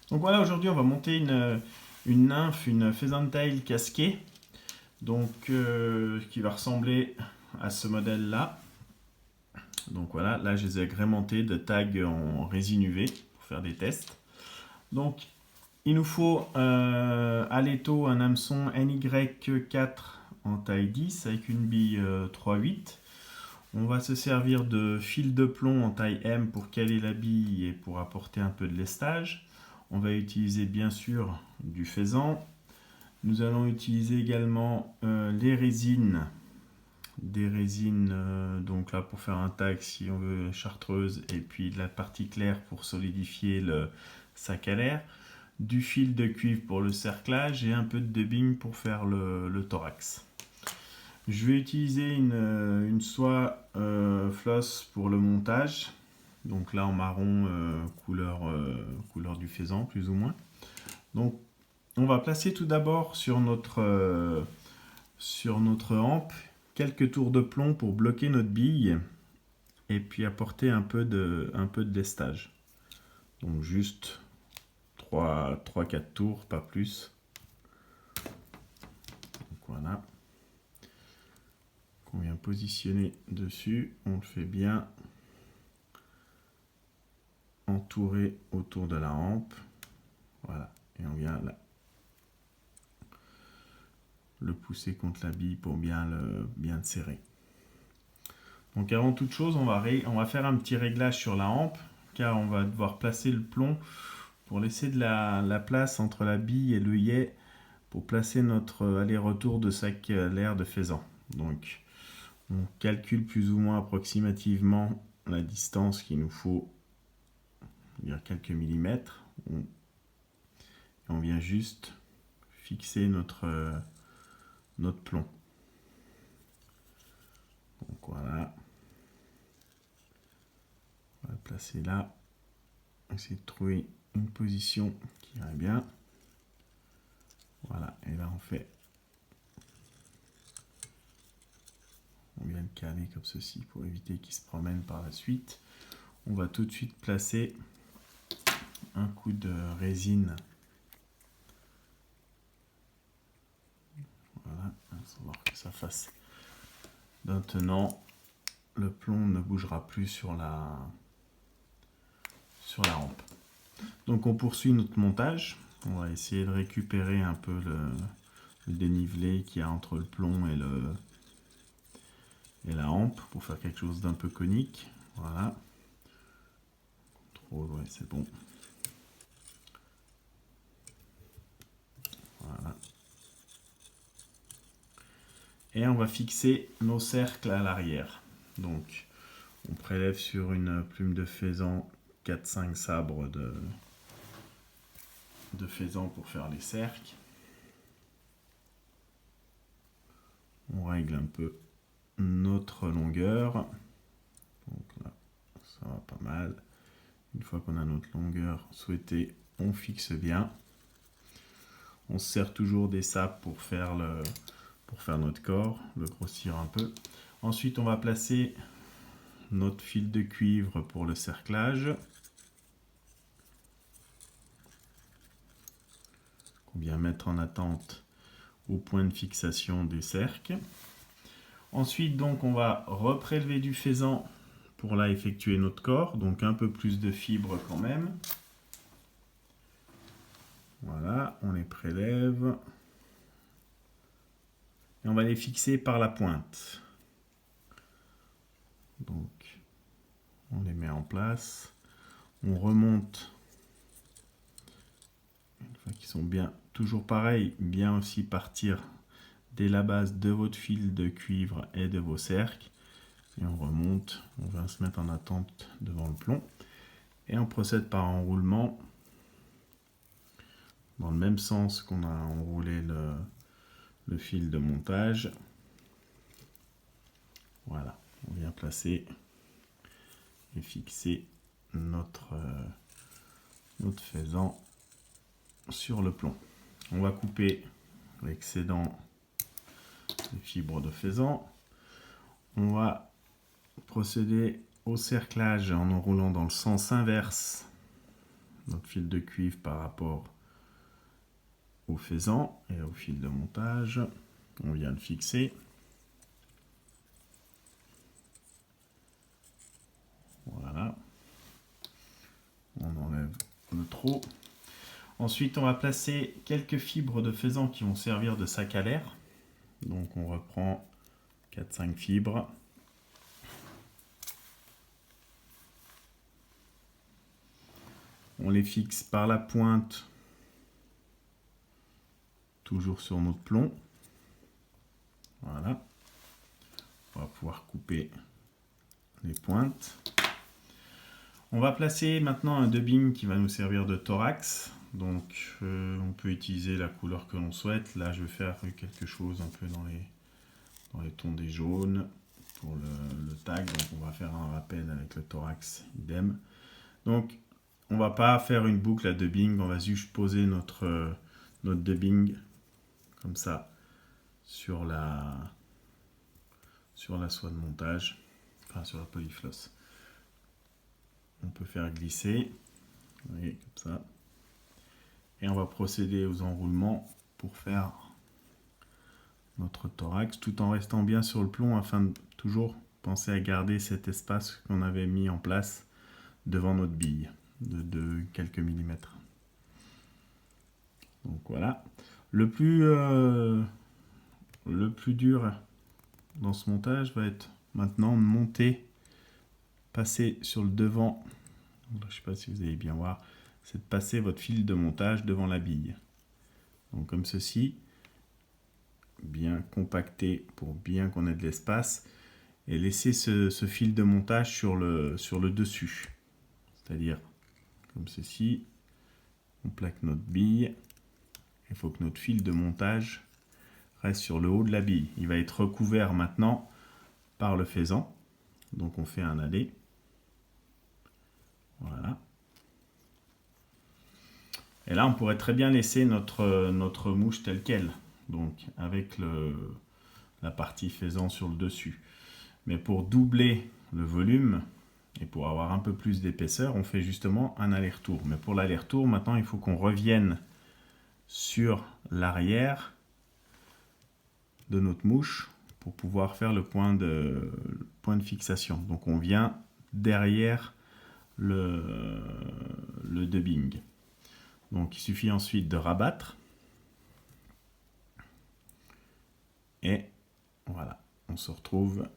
Donc voilà, aujourd'hui on va monter une nymphe, une pheasant tail casquée, donc qui va ressembler à ce modèle-là. Donc voilà, là je les ai agrémentés de tags en résine UV pour faire des tests. Donc il nous faut à l'étau un hameçon NY4 en taille 10 avec une bille 3,8. On va se servir de fil de plomb en taille M pour caler la bille et pour apporter un peu de lestage. On va utiliser bien sûr du faisan. Nous allons utiliser également les résines. Des résines donc là pour faire un tag si on veut chartreuse et puis de la partie claire pour solidifier le sac à l'air. Du fil de cuivre pour le cerclage et un peu de dubbing pour faire le thorax. Je vais utiliser une soie floss pour le montage. Donc là en marron couleur du faisan plus ou moins. Donc on va placer tout d'abord sur notre hampe quelques tours de plomb pour bloquer notre bille et puis apporter un peu de lestage. Donc juste 3-4 tours, pas plus. Donc voilà. On vient positionner dessus, on le fait bien entourer autour de la hampe. Voilà, et on vient là le pousser contre la bille pour bien le serrer. Donc avant toute chose, on va faire un petit réglage sur la hampe, car on va devoir placer le plomb pour laisser de la place entre la bille et l'œillet pour placer notre aller-retour de sac à l'air de faisan. Donc on calcule plus ou moins approximativement la distance qu'il nous faut, dire quelques millimètres. On vient juste fixer notre plomb. Donc voilà. On va le placer là. Essayer de trouver une position qui irait bien. Voilà, et là on vient le caler comme ceci pour éviter qu'il se promène par la suite. On va tout de suite placer un coup de résine. Voilà, sans voir que ça fasse d'un tenant. Le plomb ne bougera plus sur la hampe. Donc on poursuit notre montage. On va essayer de récupérer un peu le dénivelé qu'il y a entre le plomb et la hampe pour faire quelque chose d'un peu conique. Voilà. Contrôle, ouais, c'est bon. Voilà. Et on va fixer nos cercles à l'arrière. Donc on prélève sur une plume de faisan 4-5 sabres de faisan pour faire les cercles. On règle un peu notre longueur. Donc là, ça va pas mal. Une fois qu'on a notre longueur souhaitée, on fixe bien. On se sert toujours des sabres pour faire notre corps, le grossir un peu. Ensuite, on va placer notre fil de cuivre pour le cerclage. On vient mettre en attente au point de fixation des cercles. Ensuite, donc, on va reprélever du faisan pour là effectuer notre corps, donc un peu plus de fibres quand même. Voilà, on les prélève. Et on va les fixer par la pointe. Donc, on les met en place. On remonte. Une fois qu'ils sont bien, toujours pareil, bien aussi partir dès la base de votre fil de cuivre et de vos cercles. Et on remonte, on va se mettre en attente devant le plomb. Et on procède par enroulement dans le même sens qu'on a enroulé le fil de montage. Voilà, on vient placer et fixer notre faisan sur le plomb. On va couper l'excédent des fibres de faisan. On va procéder au cerclage en enroulant dans le sens inverse notre fil de cuivre par rapport au faisan et au fil de montage. On vient le fixer. Voilà. On enlève le trop. Ensuite, on va placer quelques fibres de faisan qui vont servir de sac à l'air. Donc on reprend 4-5 fibres. On les fixe par la pointe, toujours sur notre plomb. Voilà. On va pouvoir couper les pointes. On va placer maintenant un dubbing qui va nous servir de thorax. Donc on peut utiliser la couleur que l'on souhaite. Là je vais faire quelque chose un peu dans les tons des jaunes pour le tag. Donc on va faire un rappel avec le thorax, idem. Donc on va pas faire une boucle à dubbing, on va juste poser notre dubbing comme ça sur la soie de montage, enfin sur la polyfloss. On peut faire glisser, vous voyez, comme ça. Et on va procéder aux enroulements pour faire notre thorax, tout en restant bien sur le plomb afin de toujours penser à garder cet espace qu'on avait mis en place devant notre bille de quelques millimètres. Donc voilà. Le plus dur dans ce montage va être maintenant de monter, passer sur le devant. Je ne sais pas si vous allez bien voir, c'est de passer votre fil de montage devant la bille. Donc comme ceci, bien compacté pour bien qu'on ait de l'espace et laisser ce fil de montage sur le dessus. C'est-à-dire comme ceci, on plaque notre bille. Il faut que notre fil de montage reste sur le haut de la bille. Il va être recouvert maintenant par le faisan. Donc on fait un aller. Voilà. Et là, on pourrait très bien laisser notre mouche telle qu'elle. Donc avec la partie faisan sur le dessus. Mais pour doubler le volume et pour avoir un peu plus d'épaisseur, on fait justement un aller-retour. Mais pour l'aller-retour, maintenant, il faut qu'on revienne sur l'arrière de notre mouche pour pouvoir faire le point de fixation. Donc on vient derrière le dubbing. Donc il suffit ensuite de rabattre. Et voilà, on se retrouve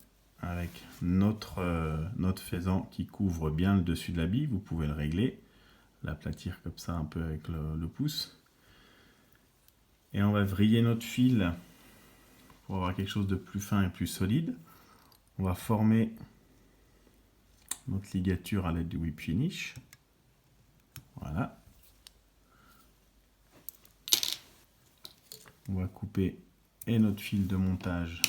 avec notre faisan qui couvre bien le dessus de la bille. Vous pouvez le régler, l'aplatir comme ça un peu avec le pouce. Et on va vriller notre fil pour avoir quelque chose de plus fin et plus solide. On va former notre ligature à l'aide du whip finish. Voilà. On va couper et notre fil de montage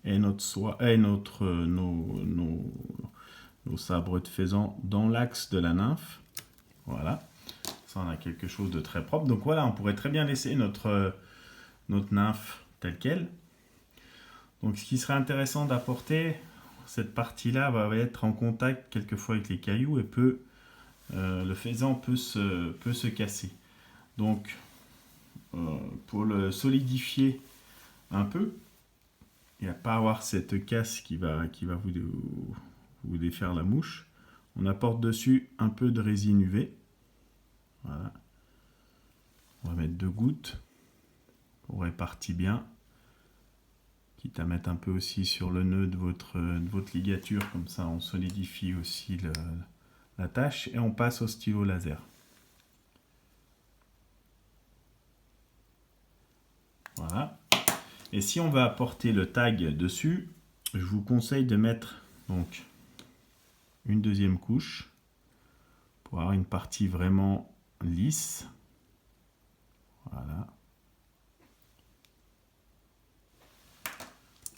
et notre soie et nos sabres de faisan dans l'axe de la nymphe. Voilà. Ça, on a quelque chose de très propre. Donc voilà, on pourrait très bien laisser notre nymphe telle qu'elle. Donc ce qui serait intéressant d'apporter, cette partie-là va être en contact quelquefois avec les cailloux et le faisan peut se casser. Donc pour le solidifier un peu et à pas avoir cette casse qui va vous défaire la mouche, on apporte dessus un peu de résine UV. Voilà. On va mettre 2 gouttes. On répartit bien. Quitte à mettre un peu aussi sur le nœud de votre ligature, comme ça on solidifie aussi la tâche. Et on passe au stylo laser. Voilà. Et si on va apporter le tag dessus, je vous conseille de mettre donc une deuxième couche pour avoir une partie vraiment lisse. Voilà.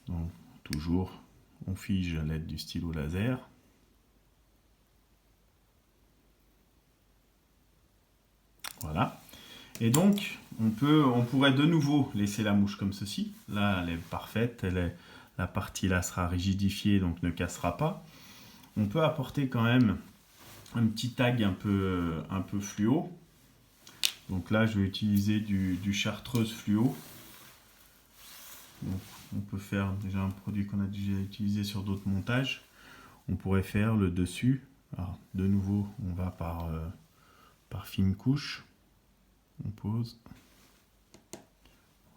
Donc, toujours, on fige à l'aide du stylo laser. Voilà. Et donc, on pourrait de nouveau laisser la mouche comme ceci. Là, elle est parfaite. La partie là sera rigidifiée, donc ne cassera pas. On peut apporter quand même un petit tag un peu fluo. Donc là, je vais utiliser du chartreuse fluo. Donc, on peut faire déjà un produit qu'on a déjà utilisé sur d'autres montages. On pourrait faire le dessus. Alors, de nouveau, on va par fine couche. On pose.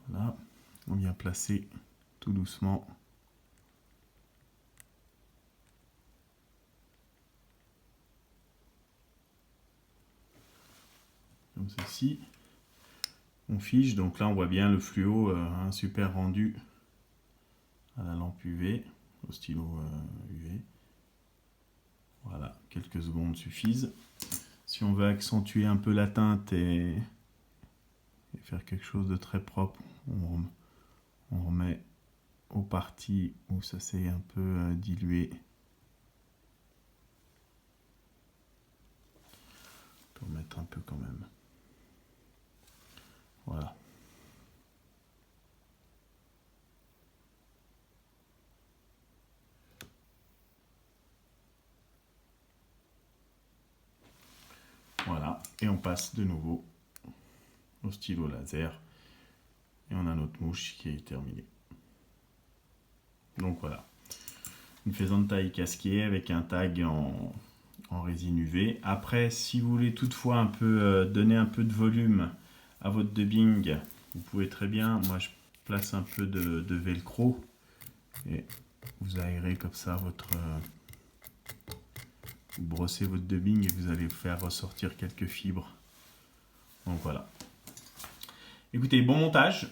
Voilà. On vient placer tout doucement. Comme ceci. On fiche. Donc là, on voit bien le fluo, un super rendu à la lampe UV, au stylo UV. Voilà, quelques secondes suffisent. Si on veut accentuer un peu la teinte et faire quelque chose de très propre, on remet aux parties où ça s'est un peu dilué. On peut remettre un peu quand même. Voilà. Voilà, et on passe de nouveau au stylo laser. Et on a notre mouche qui est terminée. Donc voilà, une faisante taille casquée avec un tag en résine UV. Après, si vous voulez toutefois un peu donner un peu de volume à votre dubbing, vous pouvez très bien, moi je place un peu de velcro et vous aérez comme ça votre... vous brossez votre dubbing et vous allez faire ressortir quelques fibres. Donc voilà. Écoutez, bon montage.